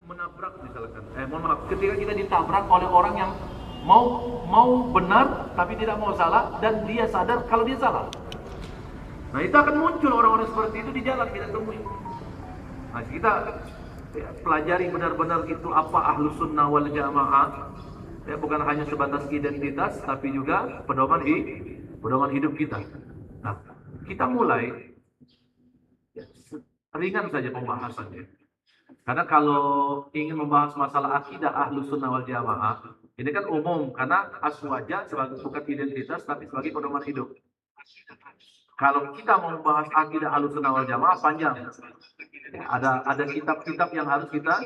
menabrak misalkan, mohon maaf, ketika kita ditabrak oleh orang yang mau benar tapi tidak mau salah dan dia sadar kalau dia salah. Nah itu akan muncul orang-orang seperti itu di jalan kita temui. Nah kita pelajari benar-benar itu apa ahlus sunnah wal jamaah. Ya, bukan hanya sebatas identitas tapi juga pedoman hidup kita. Nah kita mulai ya, ringan saja pembahasannya. Karena kalau ingin membahas masalah akidah ahlus sunnah wal jamaah, ini kan umum, karena aswaja sebagai bukan identitas, tapi sebagai pedoman hidup. Kalau kita mau membahas akidah ahlus sunnah wal jamaah, panjang. Ada kitab-kitab yang harus kita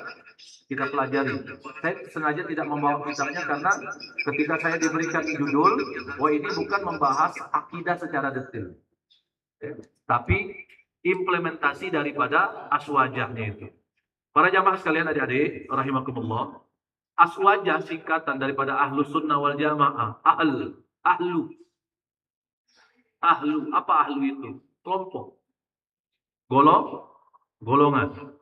pelajari. Saya sengaja tidak membawa kitabnya karena ketika saya diberikan judul, ini bukan membahas akidah secara detail. Tapi implementasi daripada aswajahnya itu. Para jamaah sekalian adik-adik, rahimakumullah, aswajah singkatan daripada ahlus sunnah wal jamaah. Ahlu. Apa ahlu itu? Kelompok. Golongan.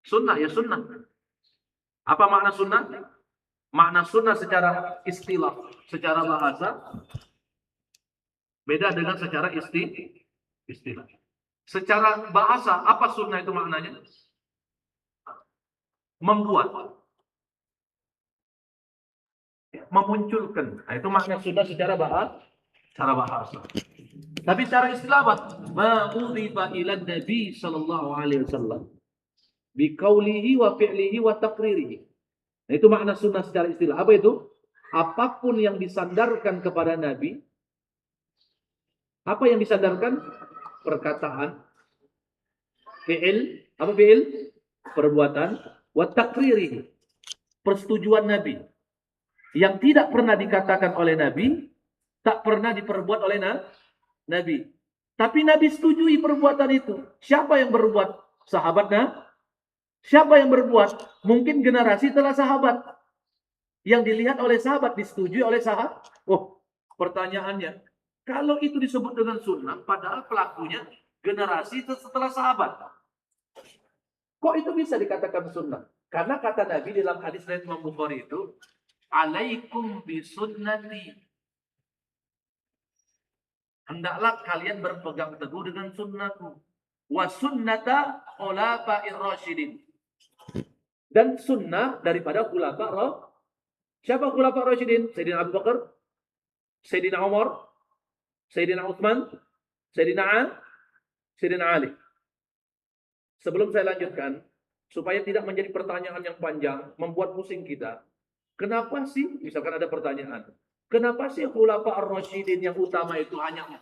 Sunnah ya sunnah. Apa makna sunnah? Makna sunnah secara istilah, secara bahasa, beda dengan secara istilah. Secara bahasa, apa sunnah itu maknanya? Membuat. Memunculkan. Nah, itu makna sunnah secara bahasa. Tapi secara istilah apa? Ma'udhifa ila Nabi sallallahu alaihi wasallam biqaulihi wa fi'lihi wa taqririhi. Nah, itu makna sunnah secara istilah. Apa itu? Apapun yang disandarkan kepada Nabi. Apa yang disandarkan? Perkataan, fi'il, apa fi'il? Perbuatan, wa taqririhi. Persetujuan Nabi. Yang tidak pernah dikatakan oleh Nabi, tak pernah diperbuat oleh Nabi. Tapi Nabi setujui perbuatan itu. Siapa yang berbuat? Sahabatnya. Siapa yang berbuat? Mungkin generasi setelah sahabat. Yang dilihat oleh sahabat, disetujui oleh sahabat. Pertanyaannya, kalau itu disebut dengan sunnah, padahal pelakunya generasi setelah sahabat. Kok itu bisa dikatakan sunnah? Karena kata Nabi dalam hadis riwayat Imam Bukhari itu, alaikum bisunnati. Hendaklah kalian berpegang teguh dengan sunnahku. Wa sunnata khulafa'ir rasyidin. Dan sunnah daripada khulafa' siapa khulafa' rasyidin? Sayyidina Abu Bakar, Sayyidina Umar, Sayyidina Utsman, Sayyidina Ali. Sebelum saya lanjutkan, supaya tidak menjadi pertanyaan yang panjang, membuat pusing kita. Kenapa sih, misalkan ada pertanyaan, kenapa sih khulafa' ar-rasyidin yang utama itu hanya 4?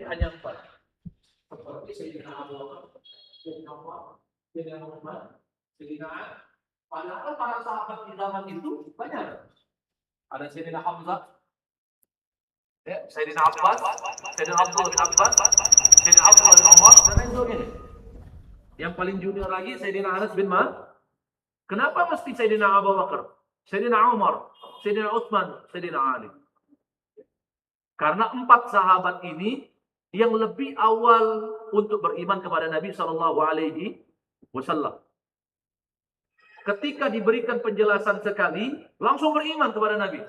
Hanya 4. Seperti Sayyidina Abu Bakar, Sayyidina Umar, Sayyidina Utsman, Sayyidina Ali. Padahal para sahabat di zaman itu banyak. Ada Sayyidina Hamzah, Sayyidina Abbas, Sayyidina Abdullah bin Abbas, Sayyidina Abdullah bin Umar, dan lain sebagainya. Yang paling junior lagi Sayyidina Anas bin Malik. Kenapa mesti Sayyidina Abu Bakar, Sayyidina Umar, Sayyidina Utsman, Sayyidina Ali? Karena 4 sahabat ini yang lebih awal untuk beriman kepada Nabi Sallallahu Alaihi Wasallam. Ketika diberikan penjelasan sekali, langsung beriman kepada Nabi.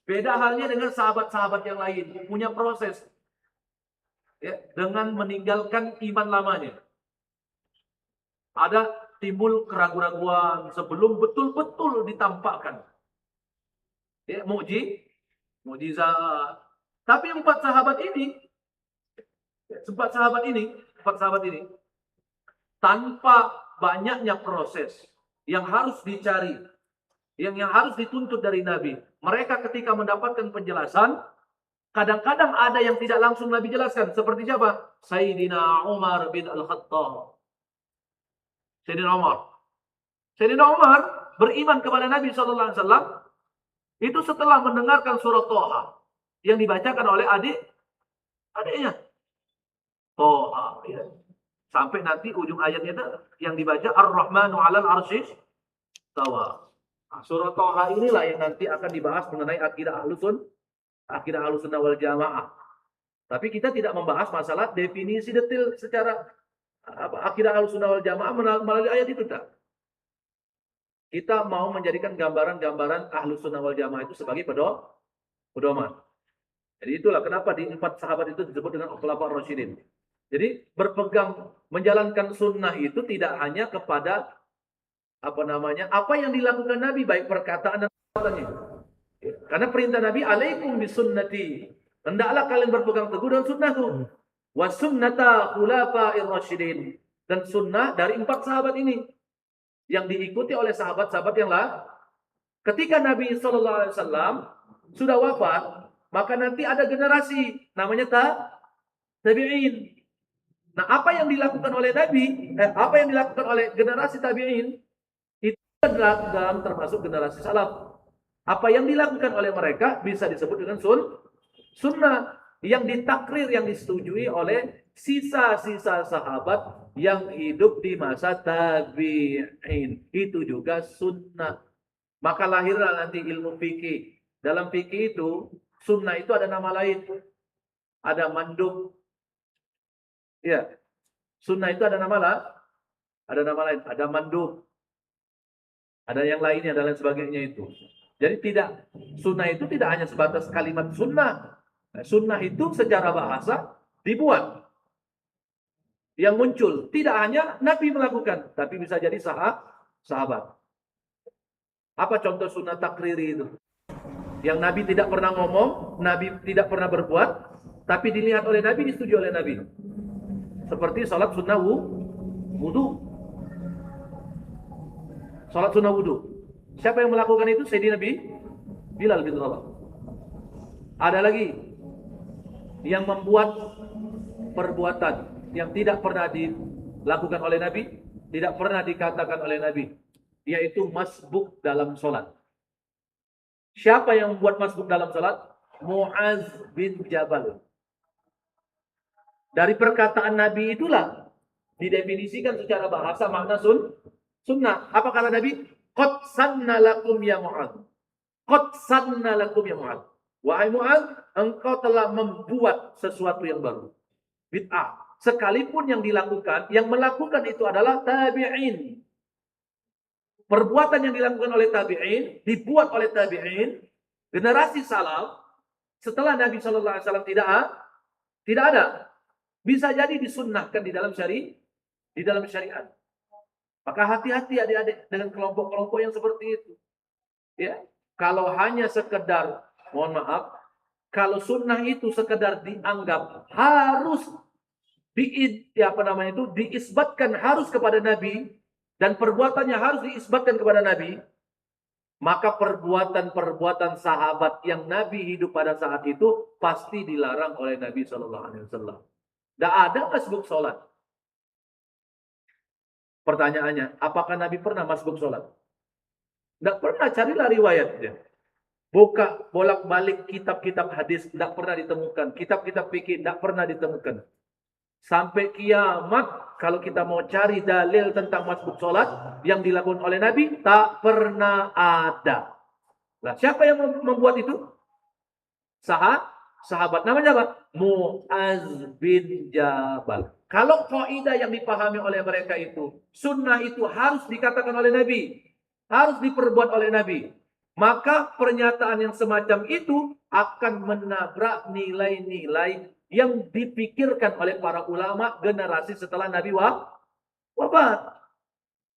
Beda halnya dengan sahabat-sahabat yang lain, punya proses dengan meninggalkan iman lamanya. Ada timbul keraguan-raguan sebelum betul-betul ditampakkan mukjizat. Tapi 4 sahabat ini tanpa banyaknya proses yang harus dicari, yang harus dituntut dari Nabi. Mereka ketika mendapatkan penjelasan, kadang-kadang ada yang tidak langsung Nabi jelaskan. Seperti siapa? Sayyidina Umar bin Al-Khattab. Sayyidina Umar beriman kepada Nabi SAW itu setelah mendengarkan surah Thaha yang dibacakan oleh adiknya. Thaha, ya. Sampai nanti ujung ayatnya itu yang dibaca Ar-Rahmanu 'alal 'arsy istawa. Surah Thaha inilah yang nanti akan dibahas mengenai akidah ahlus sunnah wal jamaah. Tapi kita tidak membahas masalah definisi detail secara Akidah Ahlussunnah wal Jamaah melalui ayat itu tak. Kita mau menjadikan gambaran-gambaran Ahlussunnah wal Jamaah itu sebagai pedoman. Jadi itulah kenapa di 4 sahabat itu disebut dengan Khulafaur Rasyidin. Jadi berpegang menjalankan sunnah itu tidak hanya kepada apa yang dilakukan Nabi, baik perkataan dan perbuatannya. Karena perintah Nabi, alaikum bisunnati. Hendaklah kalian berpegang teguh dengan sunnahku. Wa sunnata khulafa'ir rasyidin. Dan sunnah dari 4 sahabat ini yang diikuti oleh sahabat-sahabat yang lain. Ketika Nabi SAW sudah wafat, maka nanti ada generasi namanya tabi'in. Nah, apa yang dilakukan oleh Nabi, apa yang dilakukan oleh generasi tabi'in itu adalah dalam termasuk generasi salaf. Apa yang dilakukan oleh mereka bisa disebut dengan sunnah yang ditakrir, yang disetujui oleh sisa-sisa sahabat yang hidup di masa tabi'in. Itu juga sunnah. Maka lahirlah nanti ilmu fikih. Dalam fikih itu, sunnah itu ada nama lain. Ada mandub. Ya, sunnah itu ada nama lain. Ada mandub. Ada yang lainnya dan lain sebagainya itu. Jadi sunnah itu tidak hanya sebatas kalimat sunnah. Sunnah itu secara bahasa dibuat. Yang muncul tidak hanya Nabi melakukan, tapi bisa jadi sahabat. Apa contoh sunnah takriri itu? Yang Nabi tidak pernah ngomong, Nabi tidak pernah berbuat, tapi dilihat oleh Nabi, disetujui oleh Nabi. Seperti salat sunnah wudu. Salat sunnah wudu. Siapa yang melakukan itu? Sayyidina Bilal bin Rabah. Ada lagi yang membuat perbuatan yang tidak pernah dilakukan oleh Nabi, tidak pernah dikatakan oleh Nabi, yaitu masbuk dalam sholat. Siapa yang membuat masbuk dalam sholat? Mu'az bin Jabal. Dari perkataan Nabi itulah didefinisikan secara bahasa makna sunnah. Apa kata Nabi? Qad sanna lakum ya Mu'az. Qad sanna lakum ya Mu'az. Wahai Mu'az, engkau telah membuat sesuatu yang baru. Bid'ah. Sekalipun yang melakukan itu adalah tabi'in. Perbuatan yang dilakukan oleh tabi'in, dibuat oleh tabi'in, generasi salaf, setelah Nabi SAW tidak ada. Bisa jadi disunnahkan di dalam syariat. Maka hati-hati adik-adik dengan kelompok-kelompok yang seperti itu. Ya, kalau hanya sekedar, mohon maaf, kalau sunnah itu sekedar dianggap harus diisbatkan harus kepada Nabi dan perbuatannya harus diisbatkan kepada Nabi, maka perbuatan-perbuatan sahabat yang Nabi hidup pada saat itu pasti dilarang oleh Nabi SAW. Tidak ada masbuk sholat. Pertanyaannya, apakah Nabi pernah masbuk sholat? Tidak pernah, carilah riwayatnya. Buka bolak-balik kitab-kitab hadis, tidak pernah ditemukan. Kitab-kitab fikih, tidak pernah ditemukan. Sampai kiamat, kalau kita mau cari dalil tentang masbuk sholat yang dilakukan oleh Nabi, tak pernah ada. Nah, siapa yang membuat itu? Sahabat. Namanya apa? Mu'az bin Jabal. Kalau kaidah yang dipahami oleh mereka itu, sunnah itu harus dikatakan oleh Nabi, harus diperbuat oleh Nabi, maka pernyataan yang semacam itu akan menabrak nilai-nilai yang dipikirkan oleh para ulama generasi setelah Nabi wafat.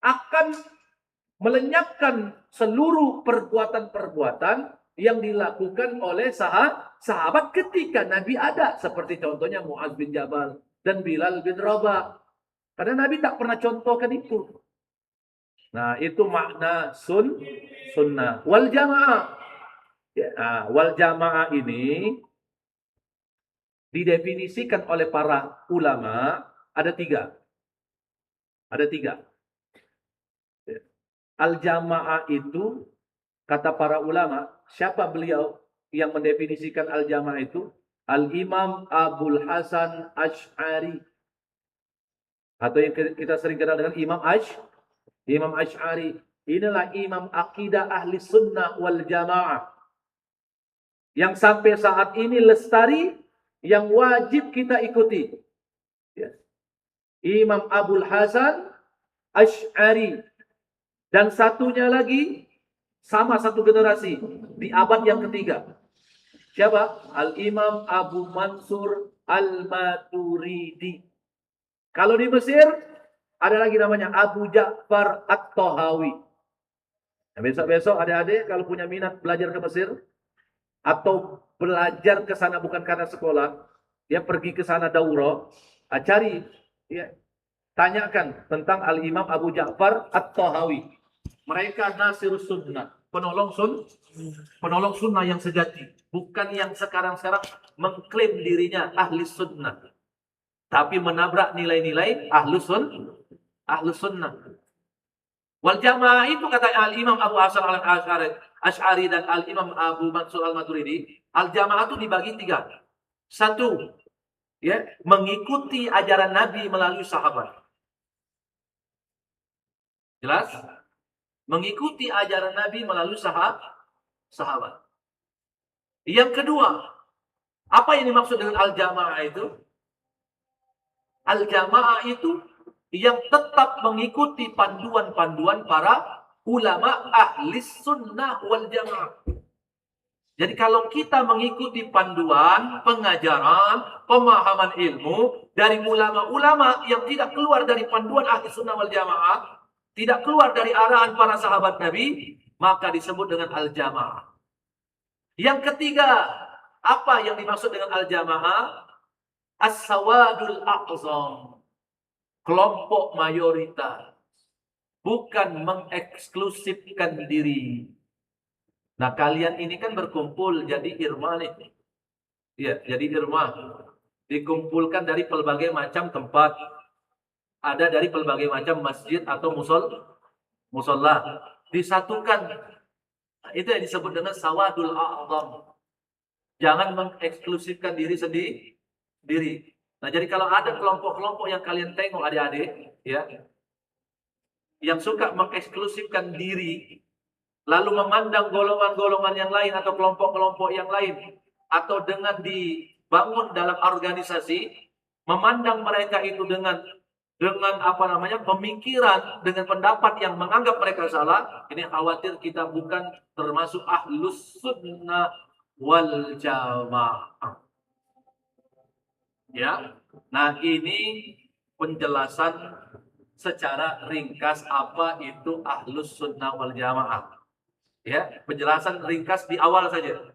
Akan melenyapkan seluruh perbuatan-perbuatan yang dilakukan oleh sahabat ketika Nabi ada. Seperti contohnya Mu'az bin Jabal dan Bilal bin Rabah. Karena Nabi tak pernah contohkan itu. Nah, itu makna sunnah. Wal jamaah. Ya, wal jamaah ini didefinisikan oleh para ulama ada tiga. Al-jamaah itu, kata para ulama, siapa beliau yang mendefinisikan al-jamaah itu? Al-Imam Abul Hasan Asy'ari. Atau yang kita sering kenal dengan Imam Asy'ari. Inilah imam akidah ahli sunnah wal jamaah. Yang sampai saat ini lestari, yang wajib kita ikuti. Ya. Imam Abul Hasan Asy'ari. Dan satunya lagi sama satu generasi di abad yang ketiga. Siapa? Al-Imam Abu Mansur Al-Maturidi. Kalau di Mesir ada lagi namanya Abu Ja'far At-Tahawi. Nah, besok-besok adik-adik kalau punya minat belajar ke Mesir atau belajar ke sana bukan karena sekolah, dia pergi ke sana daurah, cari, ya, tanyakan tentang Al-Imam Abu Ja'far At-Tahawi. Mereka nasirus sunnah, penolong sunnah yang sejati, bukan yang sekarang-sekarang mengklaim dirinya ahli sunnah, tapi menabrak nilai-nilai ahli sunnah. Wal jamaah itu kata Al-Imam Abu Hasan Al-Asy'ari dan Al-Imam Abu Mansur Al-Maturidi, al-jamaah itu dibagi tiga. Satu, ya, mengikuti ajaran Nabi melalui sahabat. Jelas? Mengikuti ajaran Nabi melalui sahabat. Yang kedua, apa yang dimaksud dengan al-jamaah itu? Al-jamaah itu yang tetap mengikuti panduan-panduan para ulama ahli sunnah wal jamaah. Jadi kalau kita mengikuti panduan, pengajaran, pemahaman ilmu dari ulama-ulama yang tidak keluar dari panduan ahli sunnah wal jamaah, tidak keluar dari arahan para sahabat Nabi, maka disebut dengan al-jamaah. Yang ketiga, apa yang dimaksud dengan al-jamaah? As-sawadul a'zam, kelompok mayoritas, bukan mengeksklusifkan diri. Nah, kalian ini kan berkumpul jadi irma nih. Ya, jadi irma. Dikumpulkan dari pelbagai macam tempat. Ada dari pelbagai macam masjid atau musola. Disatukan. Nah, itu yang disebut dengan sawadul a'zam. Jangan mengeksklusifkan diri sendiri. Nah, jadi kalau ada kelompok-kelompok yang kalian tengok adik-adik, ya, yang suka mengeksklusifkan diri, lalu memandang golongan-golongan yang lain atau kelompok-kelompok yang lain, atau dengan dibangun dalam organisasi, memandang mereka itu dengan pemikiran, dengan pendapat yang menganggap mereka salah, ini khawatir kita bukan termasuk ahlus sunnah wal jamaah. Ya, nah ini penjelasan secara ringkas apa itu ahlus sunnah wal jamaah. Ya, penjelasan ringkas di awal saja.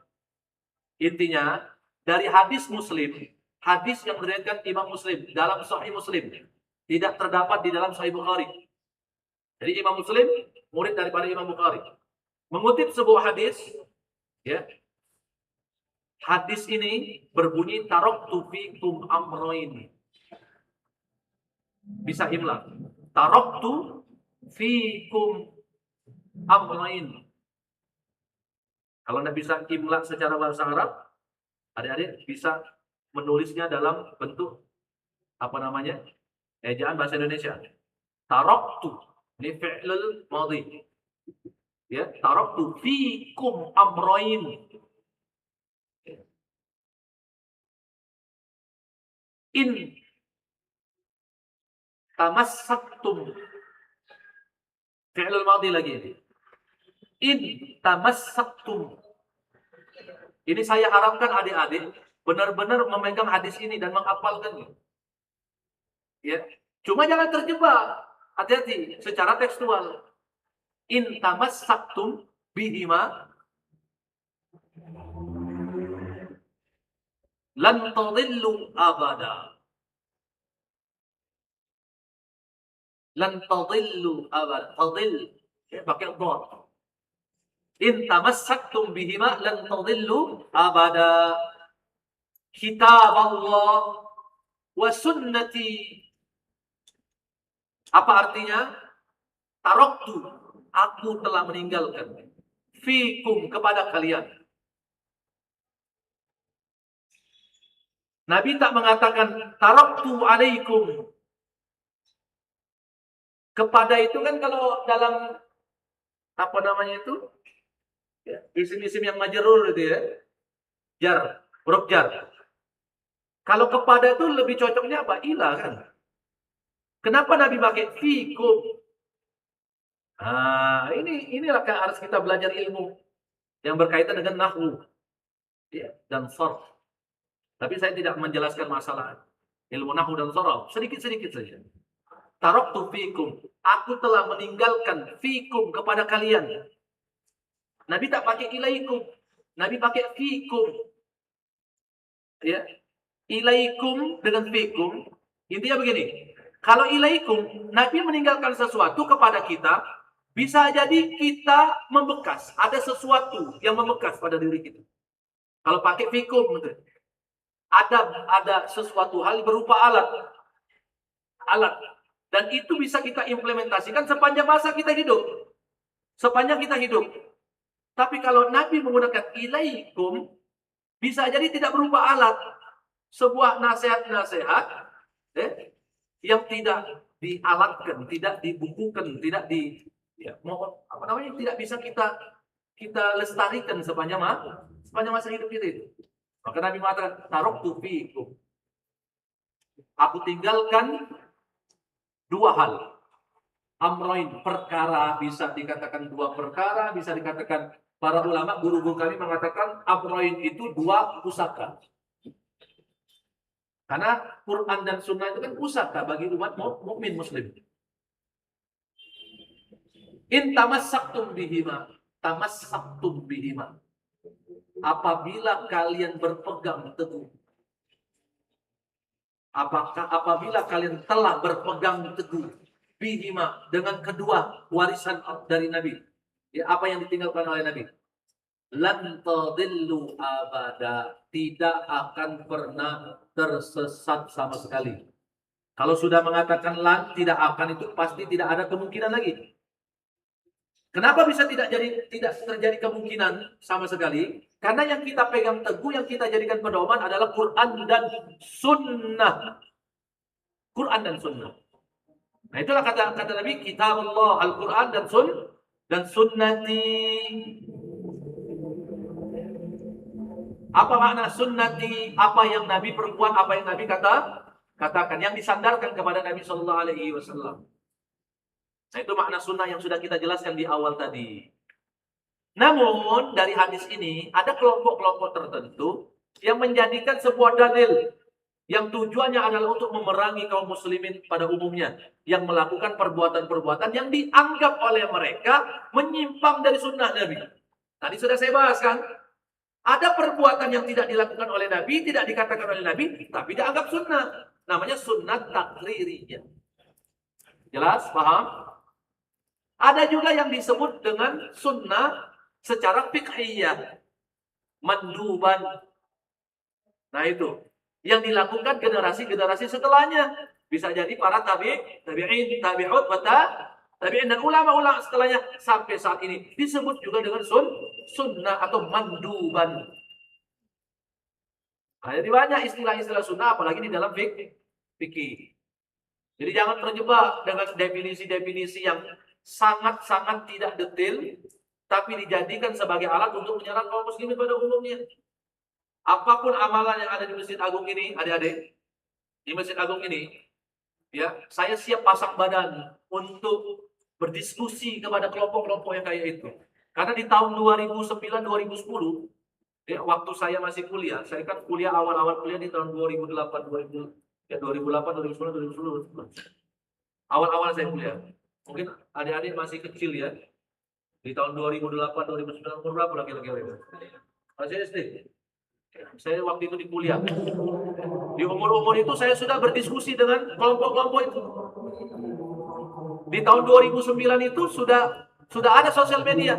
Intinya dari hadis Muslim, hadis yang diriwayatkan Imam Muslim dalam Sahih Muslim, tidak terdapat di dalam Sahih Bukhari. Jadi Imam Muslim murid daripada Imam Bukhari mengutip sebuah hadis, ya. Hadis ini berbunyi taraktu fikum amrayn. Bisa imla. Taraktu fikum amrayn. Kalau Anda bisa imla secara bahasa Arab, adik-adik bisa menulisnya dalam bentuk ejaan bahasa Indonesia. Taraktu, ini fi'lul madhi. Ya, taraktu fikum amrayn. In tamassaktum, fi'lul madhi lagi ini. In tamassaktum. Ini saya harapkan adik-adik benar-benar memegang hadis ini dan menghafalkannya. Ya, cuma jangan terjebak. Hati-hati secara tekstual. In tamassaktum bihima lan tadillu abada. Lan tadillu abada. Tadil, ya, pakai dhad. In tamassaktum bihima lan tadillu abada. Kitab Allah wa sunnati. Apa artinya? Taraktu, aku telah meninggalkan. Fikum, kepada kalian. Nabi tak mengatakan taraktu alaikum. Kepada itu kan kalau dalam ya, isim-isim yang majrur itu ya. Jar, huruf jar. Kalau kepada itu lebih cocoknya apa? Ila kan. Kenapa Nabi pakai fikum? Inilah yang harus kita belajar ilmu yang berkaitan dengan nahwu, ya, dan sharh. Tapi saya tidak menjelaskan masalah ilmu nahwu dan sharh, sedikit-sedikit saja. Taraktu fikum, aku telah meninggalkan fikum kepada kalian. Nabi tak pakai ilaikum, Nabi pakai fikum. Ya, ilaikum dengan fikum, intinya begini. Kalau ilaikum, Nabi meninggalkan sesuatu kepada kita, bisa jadi kita membekas. Ada sesuatu yang membekas pada diri kita. Kalau pakai fikum, ada sesuatu hal berupa alat. Dan itu bisa kita implementasikan sepanjang masa kita hidup. Sepanjang kita hidup. Tapi kalau Nabi menggunakan ilaikum, bisa jadi tidak berupa alat. Sebuah nasihat-nasihat yang tidak dialatkan, tidak dibukukan, tidak tidak bisa kita lestarikan sepanjang masa hidup kita itu. Maka Nabi mengatakan, taraktu fikum. Aku tinggalkan dua hal. Amroin, perkara, bisa dikatakan dua perkara, bisa dikatakan para ulama, guru-guru kami mengatakan amroin itu dua pusaka. Karena Quran dan Sunnah itu kan pusaka bagi umat mukmin muslim. In tamassaktum bihima, tamassaktum bihima. Apabila kalian berpegang teguh. Apabila kalian telah berpegang teguh bihima, dengan kedua warisan dari Nabi. Ya, apa yang ditinggalkan oleh Nabi? Lan tadillu abada, tidak akan pernah tersesat sama sekali. Kalau sudah mengatakan lan, tidak akan, itu pasti tidak ada kemungkinan lagi. Kenapa bisa tidak terjadi kemungkinan sama sekali? Karena yang kita pegang teguh, yang kita jadikan pedoman adalah Quran dan Sunnah. Quran dan Sunnah. Nah, itulah kata Nabi, kitabullah, Al-Quran dan sunnati. Apa makna sunnati? Apa yang Nabi perbuat, apa yang Nabi katakan, yang disandarkan kepada Nabi Shallallahu Alaihi Wasallam. Nah, itu makna sunnah yang sudah kita jelaskan di awal tadi. Namun dari hadis ini ada kelompok-kelompok tertentu yang menjadikan sebuah dalil yang tujuannya adalah untuk memerangi kaum muslimin pada umumnya, yang melakukan perbuatan-perbuatan yang dianggap oleh mereka menyimpang dari sunnah Nabi. Tadi sudah saya bahas kan, ada perbuatan yang tidak dilakukan oleh Nabi, tidak dikatakan oleh Nabi, tapi dianggap sunnah. Namanya sunnah takririyah. Jelas? Paham? Ada juga yang disebut dengan sunnah secara fiqhiyah, manduban. Nah, itu yang dilakukan generasi-generasi setelahnya. Bisa jadi para tabi'in, tabi'ut, tabi'in dan ulama-ulama setelahnya sampai saat ini disebut juga dengan sunnah atau manduban. Nah, jadi banyak istilah-istilah sunnah, apalagi di dalam fikih. Jadi jangan terjebak dengan definisi-definisi yang sangat-sangat tidak detail, tapi dijadikan sebagai alat untuk menyerang kaum muslimin pada umumnya. Apapun amalan yang ada di Masjid Agung ini, adik-adik, di Masjid Agung ini, ya, saya siap pasang badan untuk berdiskusi kepada kelompok-kelompok yang kayak itu. Karena di tahun 2009-2010, ya, waktu saya masih kuliah, saya kan kuliah awal-awal kuliah di tahun 2008, 2010. Awal-awal saya kuliah. Mungkin adik-adik masih kecil ya. Di tahun 2008, 2009, umur berapa lah kira-kira itu? Masih SD. Saya waktu itu di kuliah. Di umur-umur itu saya sudah berdiskusi dengan kelompok-kelompok itu. Di tahun 2009 itu sudah ada sosial media.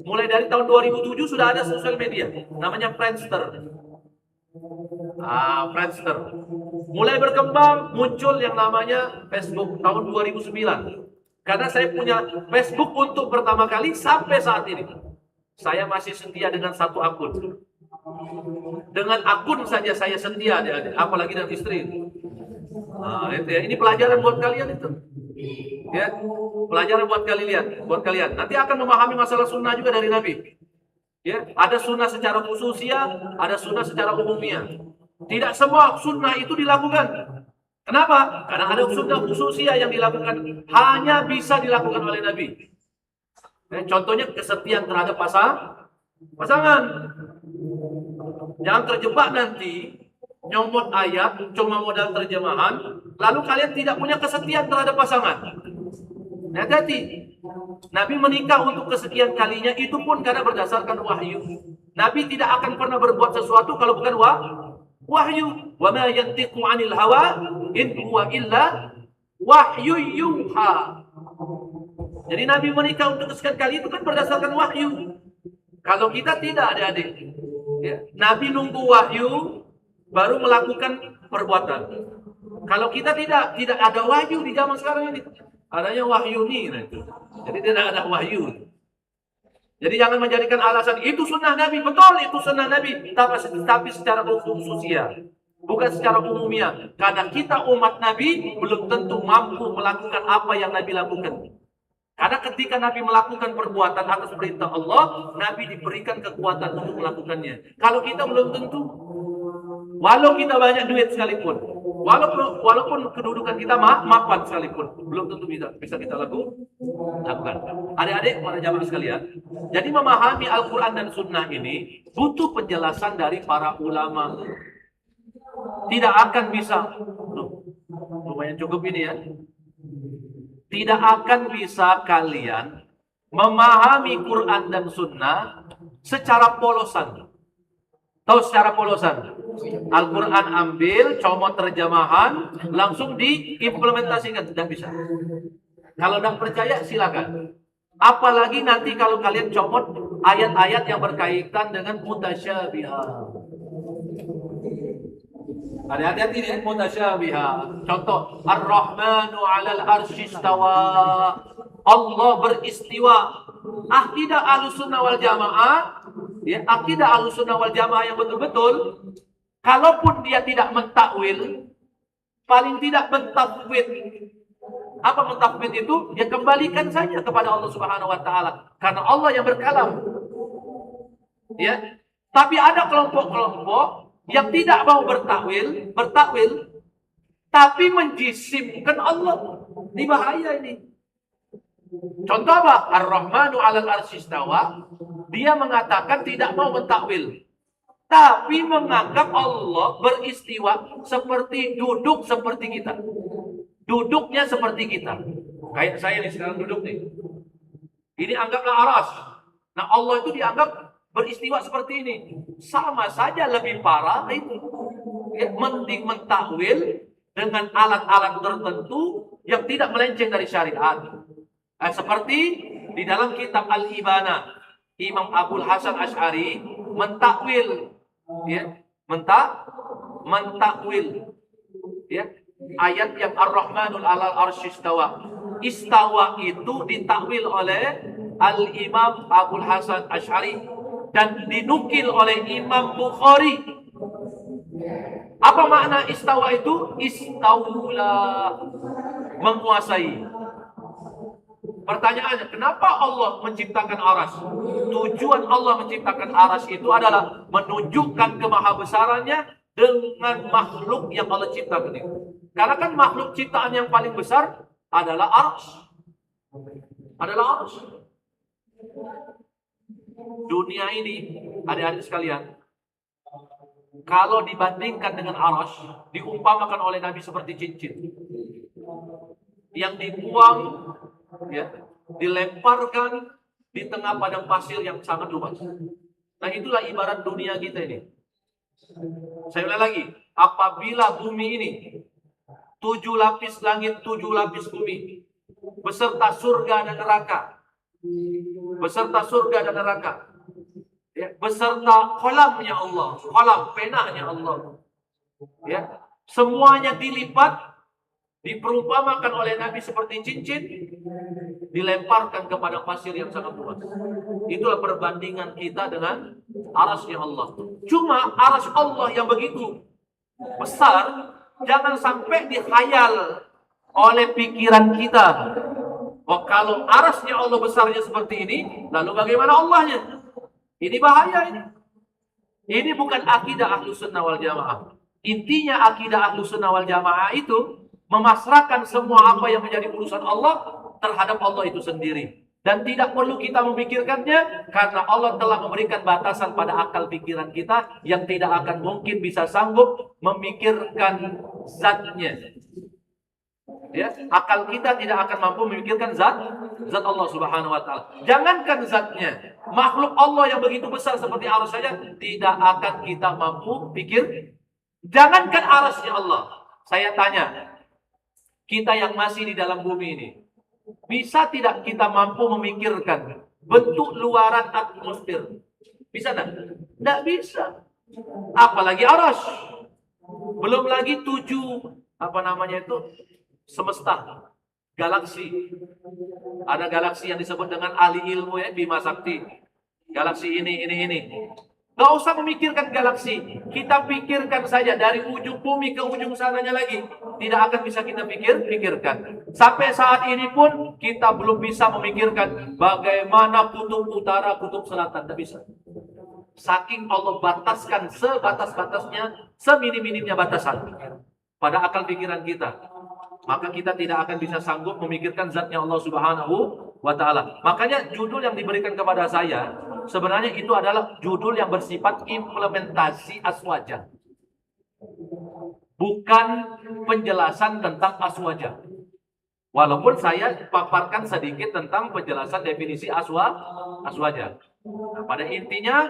Mulai dari tahun 2007 sudah ada sosial media. Namanya Friendster. Friendster. Mulai berkembang, muncul yang namanya Facebook tahun 2009. Karena saya punya Facebook untuk pertama kali sampai saat ini. Saya masih setia dengan satu akun. Dengan akun saja saya setia, apalagi dengan istri. Ini pelajaran buat kalian itu. Ya, pelajaran buat kalian. Nanti akan memahami masalah sunnah juga dari Nabi. Ya, ada sunnah secara khususnya, ada sunnah secara umumnya. Tidak semua sunnah itu dilakukan. Kenapa? Karena ada sunnah khususiyah yang dilakukan, hanya bisa dilakukan oleh Nabi. Contohnya kesetiaan terhadap pasangan. Jangan terjebak nanti nyomot ayat cuma modal terjemahan, lalu kalian tidak punya kesetiaan terhadap pasangan. Hati-hati. Nabi menikah untuk kesekian kalinya itu pun karena berdasarkan wahyu. Nabi tidak akan pernah berbuat sesuatu kalau bukan wahyu. Wa ma yantiqu 'anil hawa in huwa illa wahyu yuha. Jadi Nabi menikah untuk kesekian kali itu kan berdasarkan wahyu. Kalau kita tidak, adik-adik. Ya, Nabi nunggu wahyu baru melakukan perbuatan. Kalau kita tidak ada wahyu di zaman sekarang ini. Adanya wahyu nih. Jadi tidak ada wahyu. Jadi jangan menjadikan alasan itu sunnah Nabi. Betul, itu sunnah Nabi. Tapi secara khususnya. Bukan secara umumnya. Karena kita umat Nabi belum tentu mampu melakukan apa yang Nabi lakukan. Karena ketika Nabi melakukan perbuatan atas perintah Allah, Nabi diberikan kekuatan untuk melakukannya. Kalau kita belum tentu. Walau kita banyak duit sekalipun. Walaupun kedudukan kita mapan sekalipun. Belum tentu bisa kita lakukan. Adik-adik, para jamaah sekalian. Jadi memahami Al-Quran dan Sunnah ini butuh penjelasan dari para ulama. Tidak akan bisa. Lumayan cukup ini ya. Tidak akan bisa kalian memahami Quran dan Sunnah secara polosan. Tahu secara polosan? Al-Quran ambil, comot terjemahan, langsung diimplementasikan. Tidak bisa. Kalau tidak percaya, silakan. Apalagi nanti kalau kalian comot ayat-ayat yang berkaitan dengan mutasyabihah. Ada hati-hati nih, mutasyabihah. Contoh, Ar-Rahmanu 'alal arsy istawa. Allah beristiwa. Akidah Ahlussunnah wal Jamaah, ya, akidah Ahlussunnah wal Jamaah yang betul-betul, kalaupun dia tidak mentakwil, paling tidak mentafwid. Apa mentafwid itu? Ya kembalikan saja kepada Allah Subhanahu wa taala. Karena Allah yang berkalam. Ya. Tapi ada kelompok-kelompok yang tidak mau bertakwil, tapi menjisimkan Allah. Ini bahaya ini. Contoh apa? Ar-Rahmanu 'alal arsy istawa. Dia mengatakan tidak mau mentakwil, tapi menganggap Allah beristiwa seperti duduk seperti kita. Duduknya seperti kita. Kayak saya nih sekarang duduk nih. Ini anggaplah aras. Nah Allah itu dianggap beristiwa seperti ini. Sama saja lebih parah itu. Ya, mending mentakwil dengan alat-alat tertentu yang tidak melenceng dari syariat. Seperti di dalam kitab Al-Ibana, Imam Abul Hasan Asy'ari mentakwil, ya, mentakwil, ya, ayat yang Ar-Rahmanul 'alal arsy istawa. Istawa itu ditakwil oleh Al-Imam Abul Hasan Asy'ari dan dinukil oleh Imam Bukhari. Apa makna istawa itu? Istaula, menguasai. Pertanyaannya, kenapa Allah menciptakan aras? Tujuan Allah menciptakan aras itu adalah menunjukkan kemahabesarannya dengan makhluk yang Allah ciptakan itu. Karena kan makhluk ciptaan yang paling besar adalah aras. Dunia ini, adik-adik sekalian, kalau dibandingkan dengan aras, diumpamakan oleh Nabi seperti cincin yang dibuang, ya, dilemparkan di tengah padang pasir yang sangat luas. Nah itulah ibarat dunia kita ini. Saya ulang lagi, apabila bumi ini 7 lapis langit, 7 lapis bumi, beserta surga dan neraka, ya, beserta kolamnya Allah, kolam penahnya Allah, ya, semuanya dilipat, diperumpamakan oleh Nabi seperti cincin, dilemparkan kepada pasir yang sangat luas. Itulah perbandingan kita dengan arasnya Allah. Cuma aras Allah yang begitu besar, jangan sampai dihayal oleh pikiran kita. Oh, kalau arasnya Allah besarnya seperti ini, lalu bagaimana Allahnya? Ini bahaya ini. Ini bukan akidah Ahlussunnah wal Jamaah. Intinya akidah Ahlus Sunnah wal Jamaah itu memasrahkan semua apa yang menjadi urusan Allah terhadap Allah itu sendiri. Dan tidak perlu kita memikirkannya karena Allah telah memberikan batasan pada akal pikiran kita yang tidak akan mungkin bisa sanggup memikirkan zatnya. Ya, akal kita tidak akan mampu memikirkan zat Allah Subhanahu wa taala. Jangankan zatnya, makhluk Allah yang begitu besar seperti arus saja tidak akan kita mampu pikir. Jangankan arasnya Allah. Saya tanya, kita yang masih di dalam bumi ini, bisa tidak kita mampu memikirkan bentuk luaran atmosfer? Bisa tidak? Tidak bisa. Apalagi aras. Belum lagi 7 semesta, galaksi. Ada galaksi yang disebut dengan ahli ilmu ya, Bima Sakti. Galaksi ini. Gak usah memikirkan galaksi. Kita pikirkan saja dari ujung bumi ke ujung sananya lagi. Tidak akan bisa kita pikirkan. Sampai saat ini pun kita belum bisa memikirkan bagaimana kutub utara, kutub selatan. Tidak bisa. Saking Allah bataskan sebatas-batasnya, seminim-minimnya batasan pada akal pikiran kita. Maka kita tidak akan bisa sanggup memikirkan zatnya Allah Subhanahu wa ta'ala. Makanya judul yang diberikan kepada saya sebenarnya itu adalah judul yang bersifat implementasi aswaja, bukan penjelasan tentang aswaja. Walaupun saya paparkan sedikit tentang penjelasan definisi aswaja. Nah, pada intinya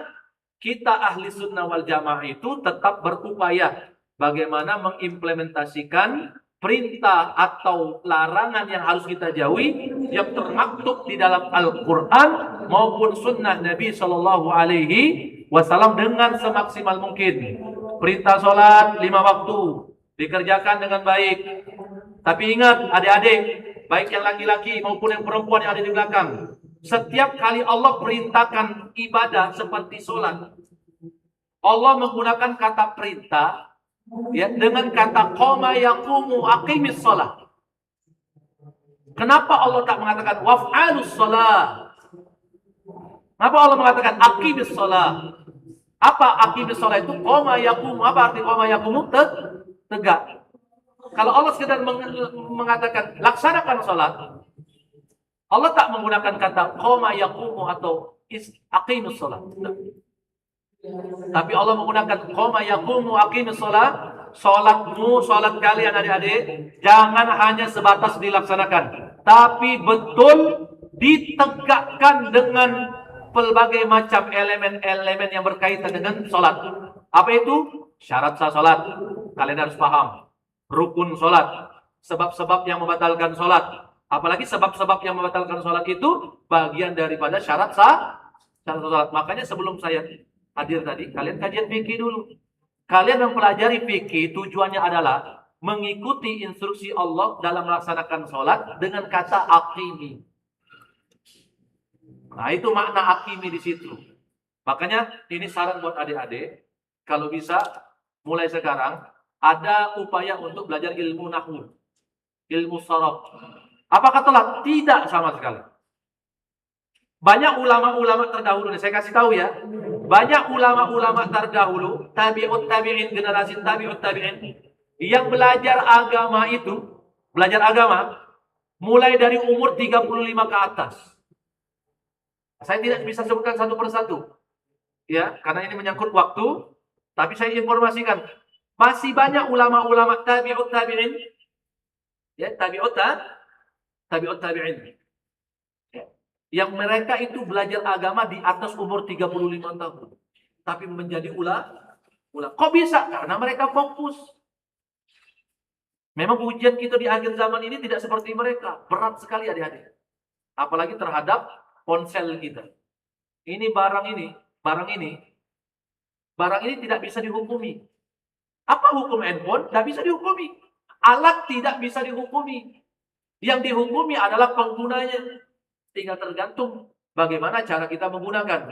kita ahli sunnah wal jamaah itu tetap berupaya bagaimana mengimplementasikan perintah atau larangan yang harus kita jauhi yang termaktub di dalam Al-Quran maupun sunnah Nabi Shallallahu Alaihi Wasallam dengan semaksimal mungkin. Perintah sholat 5 waktu dikerjakan dengan baik. Tapi ingat adik-adik, baik yang laki-laki maupun yang perempuan yang ada di belakang, setiap kali Allah perintahkan ibadah seperti sholat, Allah menggunakan kata perintah ya, dengan kata qama yaqumu aqimis shalah. Kenapa Allah tak mengatakan waf'alus shalah? Kenapa Allah mengatakan aqimis shalah? Apa aqimis shalah itu? Qama yaqumu. Apa arti qama yaqumu? Tegak. Kalau Allah sekedar mengatakan laksanakan salat, Allah tak menggunakan kata qama yaqumu atau aqimis shalah. Tapi Allah menggunakan qama yaqumu aqimis shalah. Salatmu, salat kalian adik-adik, jangan hanya sebatas dilaksanakan, tapi betul ditegakkan dengan pelbagai macam elemen-elemen yang berkaitan dengan salat. Apa itu? Syarat sah salat. Kalian harus paham. Rukun salat, sebab-sebab yang membatalkan salat. Apalagi sebab-sebab yang membatalkan salat itu bagian daripada syarat sah salat. Makanya sebelum saya hadir tadi, kalian kajian fikih dulu. Kalian mempelajari fikih tujuannya adalah mengikuti instruksi Allah dalam melaksanakan sholat dengan kata aqimi. Nah, itu makna aqimi di situ. Makanya ini saran buat adik-adik, kalau bisa mulai sekarang ada upaya untuk belajar ilmu nahwu, ilmu sharaf. Apakah telat? Tidak sama sekali. Banyak ulama-ulama terdahulu, saya kasih tahu ya. Banyak ulama-ulama terdahulu, tabi'ut tabi'in, generasi tabi'ut tabi'in, yang belajar agama itu, mulai dari umur 35 ke atas. Saya tidak bisa sebutkan satu persatu. Ya, karena ini menyangkut waktu, tapi saya informasikan. Masih banyak ulama-ulama tabi'ut tabi'in, ya, tabi'ut tabi'in. Yang mereka itu belajar agama di atas umur 35 tahun. Tapi menjadi ulama. Kok bisa? Karena mereka fokus. Memang ujian kita di akhir zaman ini tidak seperti mereka. Berat sekali adik-adik. Apalagi terhadap ponsel kita. Barang ini tidak bisa dihukumi. Apa hukum handphone? Tidak bisa dihukumi. Alat tidak bisa dihukumi. Yang dihukumi adalah penggunanya. Tinggal tergantung bagaimana cara kita menggunakan.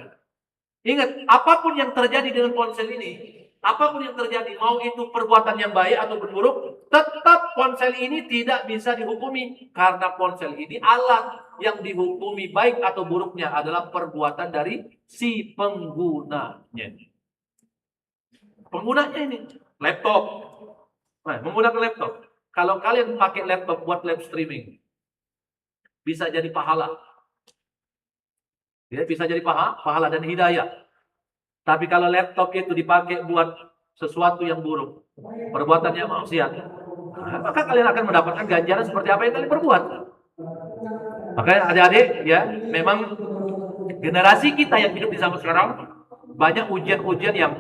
Ingat, apapun yang terjadi dengan ponsel ini, apapun yang terjadi, mau itu perbuatan yang baik atau buruk, tetap ponsel ini tidak bisa dihukumi. Karena ponsel ini alat yang dihukumi baik atau buruknya adalah perbuatan dari si penggunanya. Penggunanya ini. laptop. Nah, menggunakan laptop. Kalau kalian pakai laptop buat live streaming, bisa jadi pahala. Ya, bisa jadi pahala dan hidayah. Tapi kalau laptop itu dipakai buat sesuatu yang buruk, perbuatan yang maksiat, maka kalian akan mendapatkan ganjaran seperti apa yang kalian perbuat. Makanya adik-adik, ya, memang generasi kita yang hidup di zaman sekarang banyak ujian-ujian yang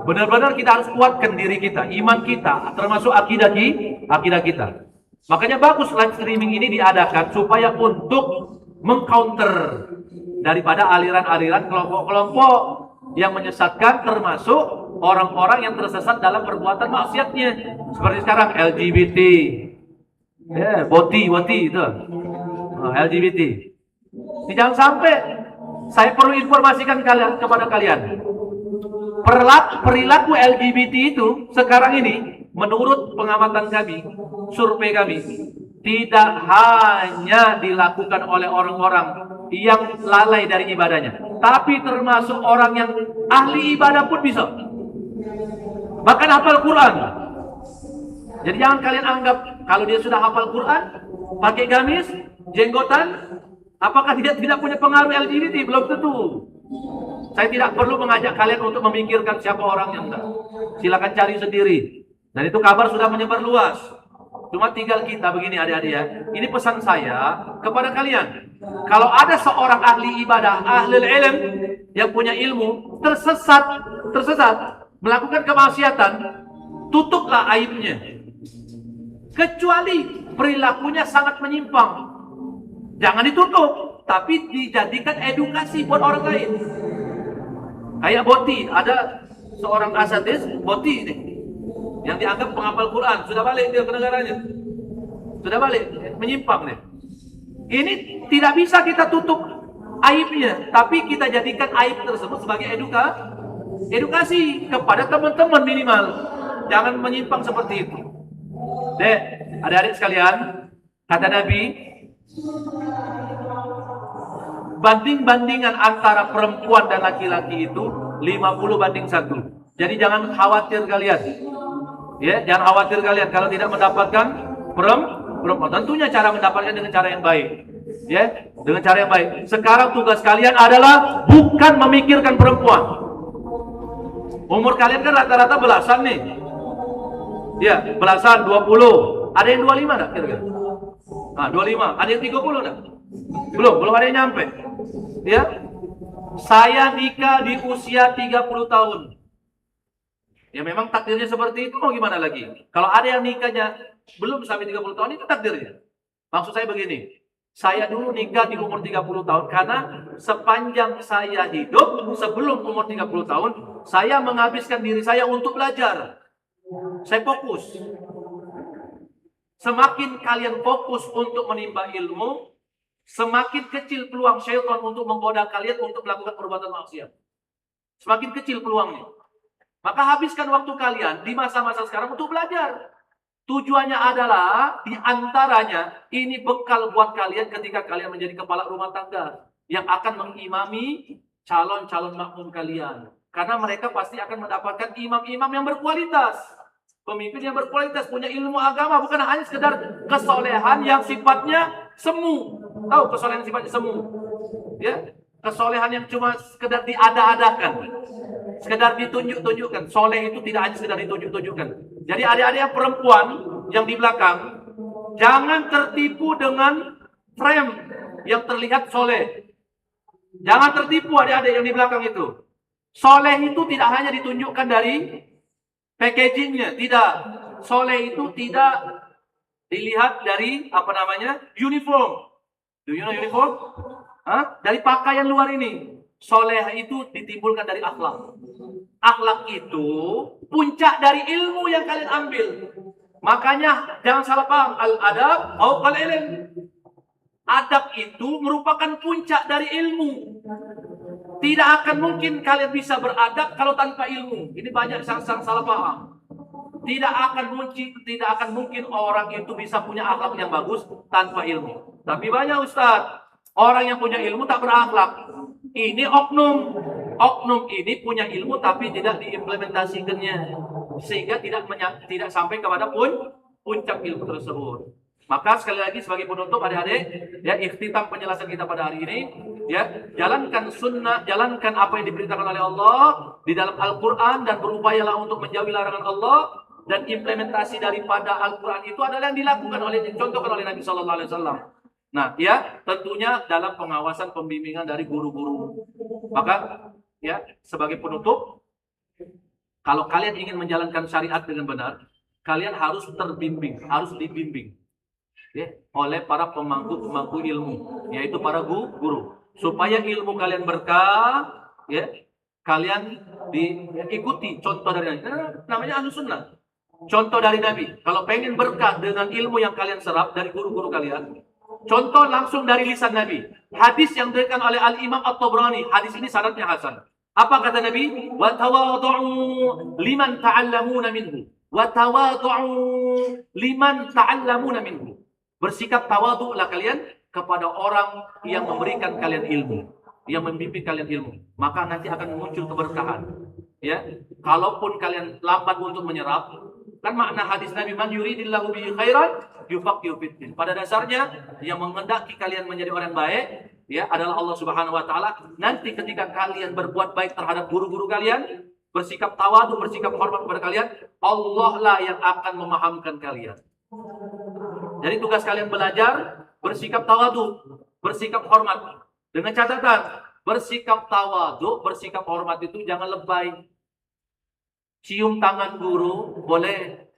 benar-benar kita harus kuatkan diri kita, iman kita, termasuk akidah kita. Makanya bagus live streaming ini diadakan supaya untuk mengcounter daripada aliran-aliran kelompok-kelompok yang menyesatkan, termasuk orang-orang yang tersesat dalam perbuatan maksiatnya. Seperti sekarang LGBT, boti itu, LGBT. Jangan sampai, saya perlu informasikan kepada kalian. Perilaku LGBT itu sekarang ini, menurut pengamatan kami, survei kami, tidak hanya dilakukan oleh orang-orang yang lalai dari ibadahnya, tapi termasuk orang yang ahli ibadah pun bisa. Bahkan hafal Quran. Jadi jangan kalian anggap kalau dia sudah hafal Quran, pakai gamis, jenggotan, apakah dia tidak punya pengaruh LGBT? Belum tentu. Saya tidak perlu mengajak kalian untuk memikirkan siapa orang yang enggak. Silakan cari sendiri. Dan itu kabar sudah menyebar luas. Cuma tinggal kita begini adik-adik ya. Ini pesan saya kepada kalian. Kalau ada seorang ahli ibadah, ahli ilm yang punya ilmu, tersesat, melakukan kemaksiatan, tutuplah aibnya. Kecuali perilakunya sangat menyimpang. Jangan ditutup, tapi dijadikan edukasi buat orang lain. Kayak Boti, ada seorang asatis, Boti ini, yang dianggap penghafal Quran, sudah balik dia ke negaranya. Sudah balik, menyimpang nih. Ini tidak bisa kita tutup aibnya, tapi kita jadikan aib tersebut sebagai edukasi kepada teman-teman minimal. Jangan menyimpang seperti itu. Dek, adik-adik sekalian, kata Nabi, banding-bandingan antara perempuan dan laki-laki itu 50-1. Jadi jangan khawatir kalian. Ya, jangan khawatir kalian kalau tidak mendapatkan perempuan. Tentunya cara mendapatkan dengan cara yang baik. Ya, dengan cara yang baik. Sekarang tugas kalian adalah bukan memikirkan perempuan. Umur kalian kan rata-rata belasan nih. Ya, belasan, 20. Ada yang 25 enggak kira-kira? Nah, 25. Ada yang 30 enggak? Belum ada yang nyampe. Ya. Saya nikah di usia 30 tahun. Ya memang takdirnya seperti itu, mau gimana lagi? Kalau ada yang nikahnya belum sampai 30 tahun, itu takdirnya. Maksud saya begini, saya dulu nikah di umur 30 tahun karena sepanjang saya hidup sebelum umur 30 tahun, saya menghabiskan diri saya untuk belajar. Saya fokus. Semakin kalian fokus untuk menimba ilmu, semakin kecil peluang syaitan untuk menggoda kalian untuk melakukan perbuatan maksiat. Semakin kecil peluangnya. Maka habiskan waktu kalian di masa-masa sekarang untuk belajar. Tujuannya adalah, diantaranya, ini bekal buat kalian ketika kalian menjadi kepala rumah tangga yang akan mengimami calon-calon makmum kalian. Karena mereka pasti akan mendapatkan imam-imam yang berkualitas. Pemimpin yang berkualitas, punya ilmu agama, bukan hanya sekedar kesolehan yang sifatnya semu. Tahu kesolehan sifatnya semu? Ya, kesolehan yang cuma sekedar diada-adakan, sekedar ditunjuk-tunjukkan. Soleh itu tidak hanya sekedar ditunjuk-tunjukkan. Jadi adik-adik yang perempuan yang di belakang, jangan tertipu dengan frame yang terlihat soleh. Jangan tertipu adik-adik yang di belakang itu. Soleh itu tidak hanya ditunjukkan dari packagingnya, tidak. Soleh itu tidak dilihat dari uniform. Do you know uniform? Dari pakaian luar ini. Soleh itu ditimbulkan dari akhlak. Akhlak itu puncak dari ilmu yang kalian ambil. Makanya jangan salah paham, al-adab fauqal ilm. Adab itu merupakan puncak dari ilmu. Tidak akan mungkin kalian bisa beradab kalau tanpa ilmu. Ini banyak yang salah paham. Tidak akan mungkin orang itu bisa punya akhlak yang bagus tanpa ilmu. Tapi banyak ustaz, orang yang punya ilmu tak berakhlak. Ini oknum. Oknum ini punya ilmu tapi tidak diimplementasikannya. sehingga tidak sampai kepada puncak ilmu tersebut. Maka sekali lagi sebagai penutup adik-adik, ya, ikhtitam penjelasan kita pada hari ini, ya, jalankan sunnah, jalankan apa yang diperintahkan oleh Allah di dalam Al-Quran dan berupayalah untuk menjauhi larangan Allah, dan implementasi daripada Al-Quran itu adalah yang dilakukan dicontohkan oleh Nabi Sallallahu Alaihi Wasallam. Nah, ya, tentunya dalam pengawasan pembimbingan dari guru-guru. Maka, ya, sebagai penutup, kalau kalian ingin menjalankan syariat dengan benar, kalian harus terbimbing, harus dibimbing, ya, oleh para pemangku ilmu, yaitu para guru, supaya ilmu kalian berkah, ya, kalian diikuti contoh dari Nabi. Namanya Ahlus Sunnah. Contoh dari Nabi. Kalau pengen berkah dengan ilmu yang kalian serap dari guru-guru kalian, contoh langsung dari lisan Nabi. Hadis yang diberikan oleh Al-Imam At-Tabrani. Hadis ini syaratnya hasan. Apa kata Nabi? Wa tawadhu'u liman ta'allamuna minhu. Wa tawadhu'u liman ta'allamuna minhu. Bersikap tawadhu'lah kalian kepada orang yang memberikan kalian ilmu, yang membimbing kalian ilmu. Maka nanti akan muncul keberkahan. Ya, kalaupun kalian lambat untuk menyerap, kan makna hadis Nabi, man yuridillahu bihi khairan yufaqihu fiddin. Pada dasarnya yang menghendaki kalian menjadi orang baik, ya, adalah Allah Subhanahu wa taala. Nanti ketika kalian berbuat baik terhadap guru-guru kalian, bersikap tawadhu, bersikap hormat kepada kalian, Allah lah yang akan memahamkan kalian. Jadi tugas kalian belajar, bersikap tawadhu, bersikap hormat. Dengan catatan, bersikap tawadhu, bersikap hormat itu jangan lebay. Cium tangan guru boleh,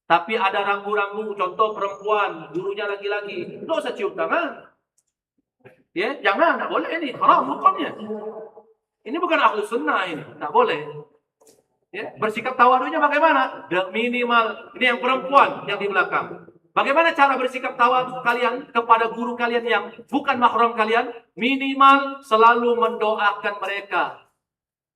tapi ada rambu-rambu. Contoh perempuan, gurunya laki-laki, nggak usah cium tangan. Ya, jangan, nggak boleh, ini haram hukumnya. Ini bukan Ahlus Sunnah, ini nggak boleh. Ya, bersikap tawadhunya bagaimana? Minimal, ini yang perempuan yang di belakang. Bagaimana cara bersikap tawadhu kalian kepada guru kalian yang bukan mahram kalian? Minimal selalu mendoakan mereka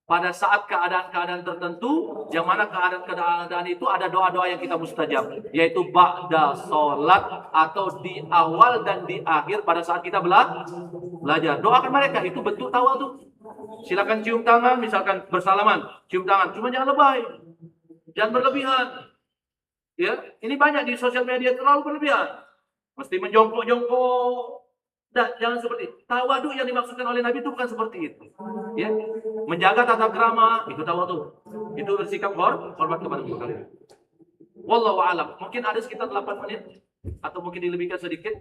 pada saat keadaan-keadaan tertentu, yang mana keadaan-keadaan itu ada doa-doa yang kita mustajab, yaitu ba'da sholat atau di awal dan di akhir pada saat kita belajar. Doakan mereka, itu bentuk tawadhu. Silakan cium tangan, misalkan bersalaman, cium tangan, cuma jangan lebay, jangan berlebihan. Ya, ini banyak di sosial media terlalu berlebihan. Mesti menjongkok-jongkok. Jangan seperti itu. Tawadhu yang dimaksudkan oleh Nabi itu bukan seperti itu. Ya, menjaga tata krama itu tawadhu. Itu bersikap hormat kepada guru kalian. Wallahu a'lam. Mungkin ada sekitar 8 menit atau mungkin dilebihkan sedikit.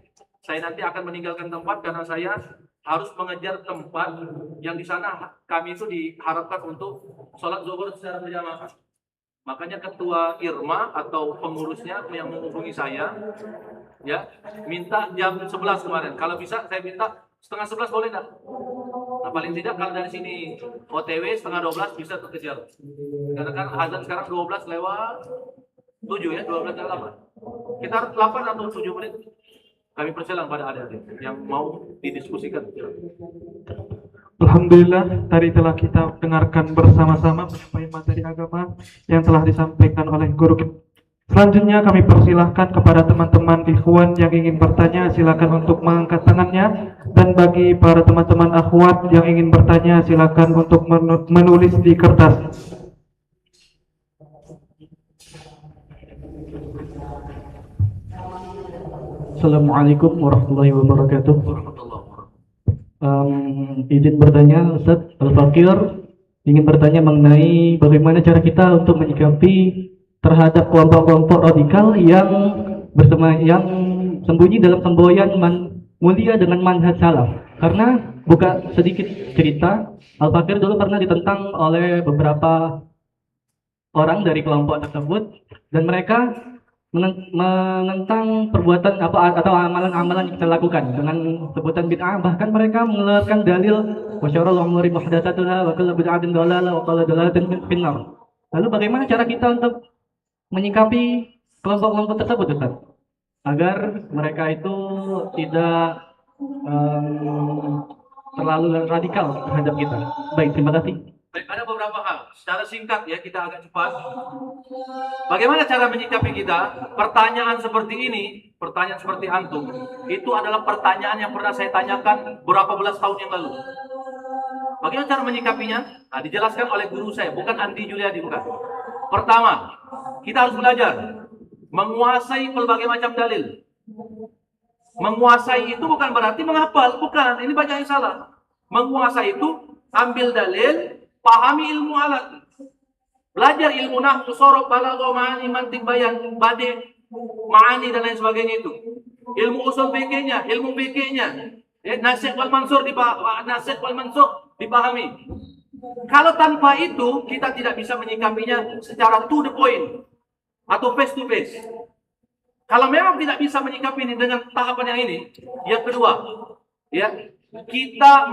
Saya nanti akan meninggalkan tempat karena saya harus mengejar tempat yang di sana kami itu diharapkan untuk sholat zuhur secara berjamaah. Makanya ketua Irma atau pengurusnya yang menghubungi saya, ya, minta jam 11 kemarin. Kalau bisa saya minta setengah 11 boleh enggak? Nah, paling tidak kalau dari sini OTW setengah 12 bisa terkejar. Karena kan azan sekarang 12 lewat 7 ya, 12 lewat 8. Kita 8 atau 7 menit kami persilakan pada adik-adik yang mau didiskusikan. Alhamdulillah, tadi telah kita dengarkan bersama-sama penyampaian materi agama yang telah disampaikan oleh guru kita. Selanjutnya kami persilahkan kepada teman-teman ikhwan yang ingin bertanya, silakan untuk mengangkat tangannya. Dan bagi para teman-teman akhwat yang ingin bertanya, silakan untuk menulis di kertas. Assalamualaikum warahmatullahi wabarakatuh. Izin bertanya, Ustaz Al-Fakir ingin bertanya mengenai bagaimana cara kita untuk menyikapi terhadap kelompok-kelompok radikal yang sembunyi dalam semboyan mulia dengan manhaj salaf. Karena buka sedikit cerita, Al-Fakir dulu pernah ditentang oleh beberapa orang dari kelompok tersebut, dan mereka menentang perbuatan atau amalan-amalan yang kita lakukan dengan sebutan bid'ah. Bahkan mereka mengeluarkan dalil wasyarul umuri muhdatsatuha wa kullu bid'atin dhalalah wa kullu dhalalatin finnar. Lalu bagaimana cara kita untuk menyikapi kelompok-kelompok tersebut, Ustaz, agar mereka itu tidak terlalu radikal terhadap kita? Baik, terima kasih. Baik, ada beberapa hal. Secara singkat ya, kita agak cepat. Bagaimana cara menyikapi kita? Pertanyaan seperti ini, pertanyaan seperti antum, itu adalah pertanyaan yang pernah saya tanyakan berapa belas tahun yang lalu. Bagaimana cara menyikapinya? Nah, dijelaskan oleh guru saya, bukan Andi Juliadi, bukan. Pertama, kita harus belajar menguasai berbagai macam dalil. Menguasai itu bukan berarti menghafal, bukan. Ini banyak yang salah. Menguasai itu ambil dalil, pahami ilmu alat. Belajar ilmu nahwu, sorof, balaghah, ma'ani, mantiq, bayan, badi, ma'ani dan lain sebagainya itu. Ilmu usul fikihnya, ilmu fikihnya, nasikh wal mansukh dipahami. Kalau tanpa itu kita tidak bisa menyikapinya secara to the point atau face to face. Kalau memang tidak bisa menyikapi ini dengan tahapan yang ini, yang kedua, ya, kita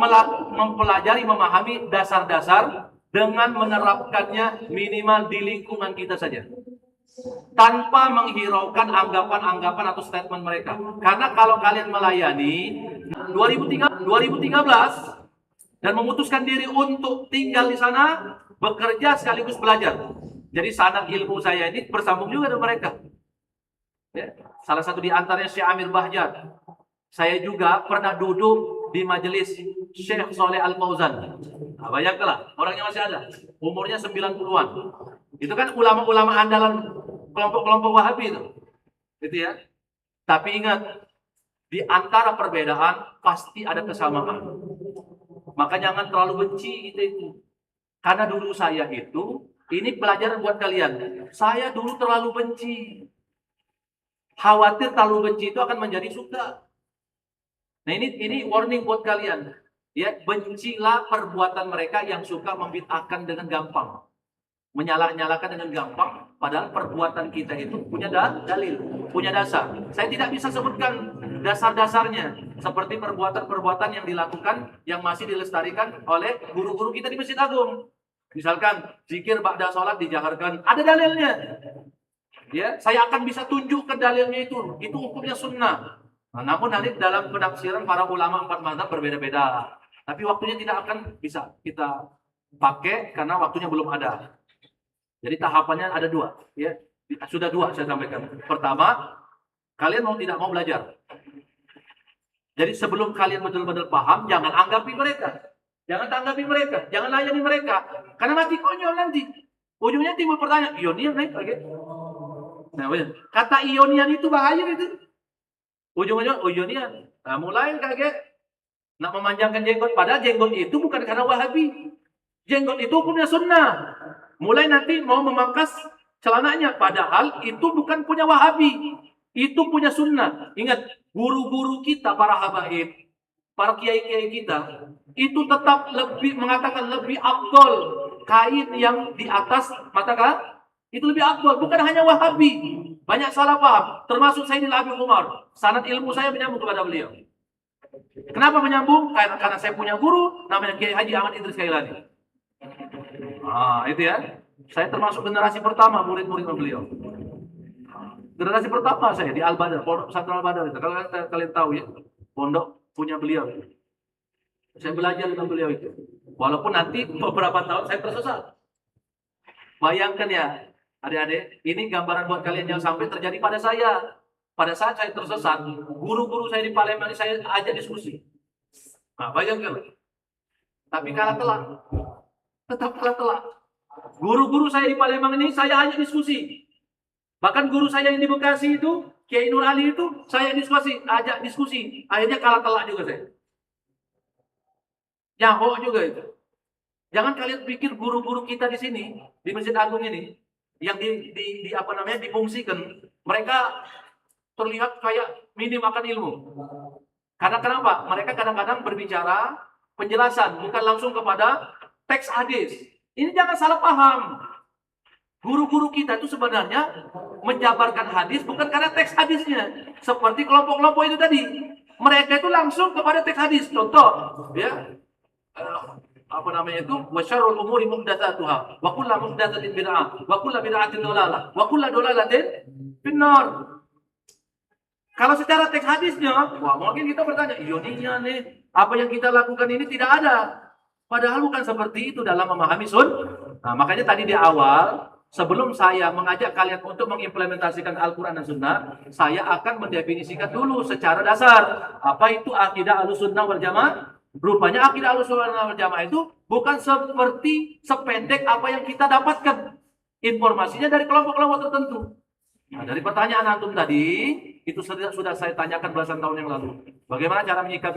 mempelajari, memahami dasar-dasar dengan menerapkannya minimal di lingkungan kita saja. Tanpa menghiraukan anggapan-anggapan atau statement mereka. Karena kalau kalian melayani 2013 dan memutuskan diri untuk tinggal di sana, bekerja sekaligus belajar. Jadi sanad ilmu saya ini bersambung juga dengan mereka. Ya. Salah satu di antaranya Syekh Amir Bahjat. Saya juga pernah duduk di majelis Syekh Saleh Al-Fauzan. Nah, bayangkanlah, orangnya masih ada. Umurnya 90-an. Itu kan ulama-ulama andalan kelompok-kelompok Wahabi itu. Gitu ya. Tapi ingat, di antara perbedaan pasti ada kesamaan. Maka jangan terlalu benci itu. Karena dulu saya itu, ini pelajaran buat kalian. Saya dulu terlalu benci. Khawatir terlalu benci itu akan menjadi suka. Nah ini warning buat kalian. Ya, bencilah perbuatan mereka yang suka membid'ahkan dengan gampang. Menyala-nyalakan dengan gampang, padahal perbuatan kita itu punya dalil, punya dasar. Saya tidak bisa sebutkan dasar-dasarnya, seperti perbuatan-perbuatan yang dilakukan, yang masih dilestarikan oleh guru-guru kita di Masjid Agung. Misalkan, zikir ba'da sholat dijaharkan, ada dalilnya. Ya, saya akan bisa tunjukkan dalilnya itu hukumnya sunnah. Nah, namun nanti dalam penafsiran para ulama 4 mazhab berbeda-beda. Tapi waktunya tidak akan bisa kita pakai karena waktunya belum ada. Jadi tahapannya ada 2, ya. Sudah 2 saya sampaikan. Pertama, kalian mau tidak mau belajar. Jadi sebelum kalian betul-betul paham, jangan anggapi mereka. Jangan tanggapi mereka, jangan layani mereka. Karena mati konyol nanti. Ujungnya timbul pertanyaan, Ionian naik lagi. Nah, kata Ionian itu bahaya itu. Ujung-ujungnya, Ionian. Nah, mulai kaget. Nak memanjangkan jenggot. Padahal jenggot itu bukan karena Wahabi. Jenggot itu punya sunnah. Mulai nanti mau memangkas celananya. Padahal itu bukan punya Wahabi. Itu punya sunnah. Ingat, guru-guru kita, para habaib, para kiai-kiai kita, itu tetap lebih mengatakan lebih afdol kain yang di atas mata kaki. Itu lebih afdol, bukan hanya Wahabi. Banyak salah paham, termasuk Sayyidina Abi Umar. Sanad ilmu saya menyambung kepada beliau. Kenapa menyambung? Karena saya punya guru namanya Kiai Haji Ahmad Idris Kailani. Itu ya. Saya termasuk generasi pertama murid-murid beliau. Generasi pertama saya di Al-Badar, Pondok Pesantren Al-Badar itu. Kalau kalian tahu ya, pondok punya beliau. Saya belajar dengan beliau itu. Walaupun nanti beberapa tahun saya tersesat. Bayangkan ya, adik-adik, ini gambaran buat kalian yang sampai terjadi pada saya. Pada saat saya tersesat, guru-guru saya di Palembang ini saya ajak diskusi. Nah, bayangkan. Tapi kalah telak. Tetap kalah telak. Guru-guru saya di Palembang ini saya ajak diskusi. Bahkan guru saya yang di Bekasi itu, Kiai Nur Ali itu, saya ajak diskusi. Akhirnya kalah telak juga saya. Nyahok juga itu. Jangan kalian pikir guru-guru kita di sini, di Masjid Agung ini, yang difungsikan, mereka terlihat kayak minim akan ilmu. Karena kenapa? Mereka kadang-kadang berbicara penjelasan, bukan langsung kepada teks hadis. Ini jangan salah paham. Guru-guru kita itu sebenarnya menjabarkan hadis bukan karena teks hadisnya. Seperti kelompok-kelompok itu tadi. Mereka itu langsung kepada teks hadis. Contoh, ya. Wa syarrul umuri muhdatsatuha wa kullu muhdatsatin bid'ah wa kullu bid'atin dhalalah wa kullu dhalalatin finnar. Kalau secara teks hadisnya, mungkin kita bertanya, Ioninya nih, apa yang kita lakukan ini tidak ada. Padahal bukan seperti itu dalam memahami sunnah. Nah, makanya tadi di awal, sebelum saya mengajak kalian untuk mengimplementasikan Al-Quran dan Sunnah, saya akan mendefinisikan dulu secara dasar. Apa itu akidah Ahlussunnah wal Jamaah? Rupanya akidah Ahlussunnah wal Jamaah itu bukan seperti sependek apa yang kita dapatkan. informasinya dari kelompok-kelompok tertentu. Nah, dari pertanyaan antum tadi, itu sudah saya tanyakan belasan tahun yang lalu. Bagaimana cara menyikapi